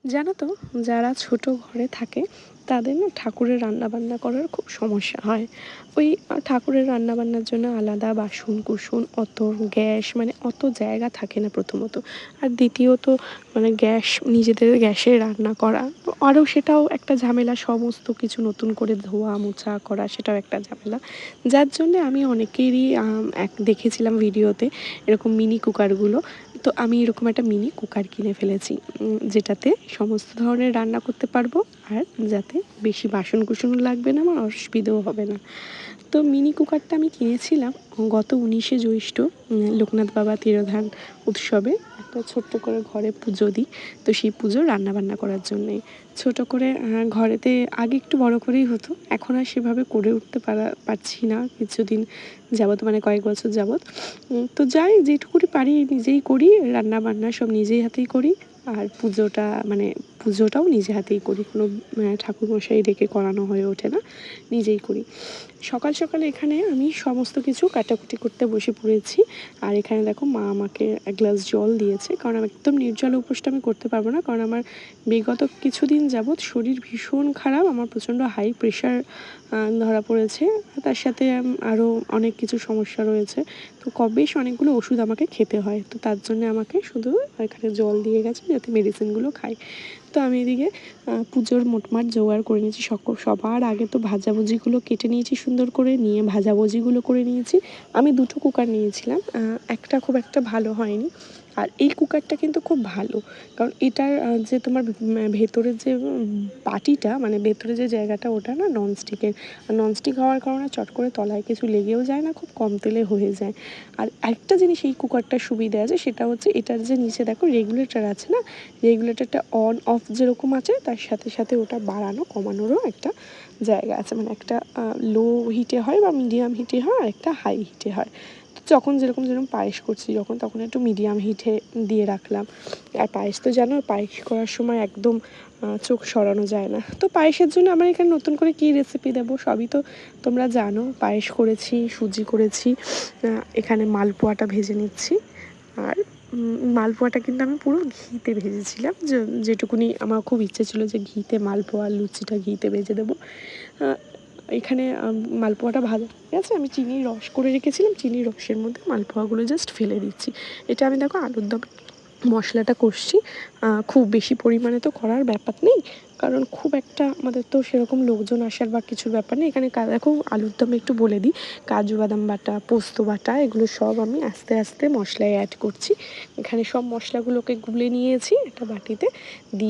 জানো তো, যারা ছোট ঘরে থাকে তাদের না ঠাকুরের রান্নাবান্না করার খুব সমস্যা হয়। ওই ঠাকুরের রান্নাবান্নার জন্য আলাদা বাসন কুসন, অত গ্যাস, মানে অত জায়গা থাকে না প্রথমত। আর দ্বিতীয়ত মানে গ্যাস, নিজেদের গ্যাসে রান্না করা তো আরও সেটাও একটা ঝামেলা, সমস্ত কিছু নতুন করে ধোয়া মোছা করা সেটাও একটা ঝামেলা। যার জন্যে আমি অনেকেরই এক দেখেছিলাম ভিডিওতে এরকম মিনি কুকারগুলো। তো আমি এরকম একটা মিনি কুকার কিনে ফেলেছি, যেটাতে সমস্ত ধরনের রান্না করতে পারবো, আর যাতে বেশি বাসন কুসনও লাগবে না, আমার অসুবিধেও হবে না। তো মিনি কুকারটা আমি কিনেছিলাম গত 19শে জ্যৈষ্ঠ, লোকনাথ বাবা তিরোধান উৎসবে একটা ছোট্ট করে ঘরে পুজো দিই। তো সেই পুজোর রান্নাবান্না করার জন্যেই ছোট করে ঘরেতে আগে একটু বড় করেই হতো, এখন আর সেভাবে করে উঠতে পারছি না কিছুদিন যাবত, মানে কয়েক বছর যাবত। তো যাই যেটুকুনি পারি নিজেই করি, রান্নাবান্না সব নিজেই হাতেই করি। আর পুজোটাও নিজে হাতেই করি, কোনো ঠাকুরমশাই ডেকে করানো হয়ে ওঠে না, নিজেই করি। সকাল সকালে এখানে আমি সমস্ত কিছু কাটাকুটি করতে বসে পড়েছি। আর এখানে দেখো মা আমাকে এক গ্লাস জল দিয়েছে, কারণ আমি একদম নির্জলা উপোসটা আমি করতে পারবো না, কারণ আমার বিগত কিছুদিন যাবৎ শরীর ভীষণ খারাপ, আমার প্রচণ্ড হাই প্রেশার ধরা পড়েছে। তার সাথে আরও অনেক কিছু সমস্যা রয়েছে। তো বেশ অনেকগুলো ওষুধ আমাকে খেতে হয়, তো তার জন্য আমাকে শুধু এখানে জল দিয়ে গেছে যাতে মেডিসিনগুলো খাই। তো আমি এদিকে পুজোর মোটমাট জোগাড় করে নিয়েছি। সবার আগে তো ভাজাভুজিগুলো কেটে নিয়েছি সুন্দর করে, নিয়ে ভাজাভুজিগুলো করে নিয়েছি। আমি দুটো কুকার নিয়েছিলাম, একটা খুব একটা ভালো হয়নি, আর এই কুকারটা কিন্তু খুব ভালো, কারণ এটার যে তোমার ভেতরের যে বাটিটা, মানে ভেতরে যে জায়গাটা, ওটা না ননস্টিকের। আর ননস্টিক হওয়ার কারণে চট করে তলায় কিছু লেগেও যায় না, খুব কম তেলে হয়ে যায়। আর একটা জিনিস এই কুকারটার সুবিধা আছে, সেটা হচ্ছে এটার যে নিচে দেখো রেগুলেটর আছে না, রেগুলেটরটা অন অফ যেরকম আছে তার সাথে সাথে ওটা বাড়ানো কমানোরও একটা জায়গা আছে, মানে একটা লো হিটে হয় বা মিডিয়াম হিটে হয়, আর একটা হাই হিটে হয়। তো যখন যেরকম পায়েস করছি তখন একটু মিডিয়াম হিটে দিয়ে রাখলাম। আর পায়েস তো জানো, পায়েস করার সময় একদম চোখ সরানো যায় না। তো পায়েসের জন্য আমার এখানে নতুন করে কী রেসিপি দেবো সবই তো তোমরা জানো। পায়েস করেছি, সুজি করেছি, এখানে মালপোয়াটা ভেজে নিচ্ছি। আর মালপোয়াটা কিন্তু আমি পুরো ঘিতে ভেজেছিলাম, যেটুকুনি আমার খুব ইচ্ছে ছিল যে ঘিতে মালপোয়া, লুচিটা ঘিতে ভেজে দেবো। এখানে মালপোয়াটা ভাজা হয়ে গেছে, আমি চিনির রস করে রেখেছিলাম, চিনির রসের মধ্যে মালপোয়াগুলো জাস্ট ফেলে দিচ্ছি। এটা আমি দেখো আলুর দম মশলাটা কষছি, খুব বেশি পরিমাণে তো করার ব্যাপার নেই, কারণ খুব একটা আমাদের তো সেরকম লোকজন আসার বা কিছুর ব্যাপার নেই। এখানে দেখো আলুর দমে একটু বলে দিই, কাজু বাদাম বাটা, পোস্ত বাটা, এগুলো সব আমি আস্তে আস্তে মশলায় অ্যাড করছি। এখানে সব মশলাগুলোকে গুলে নিয়েছি একটা বাটিতে দিয়ে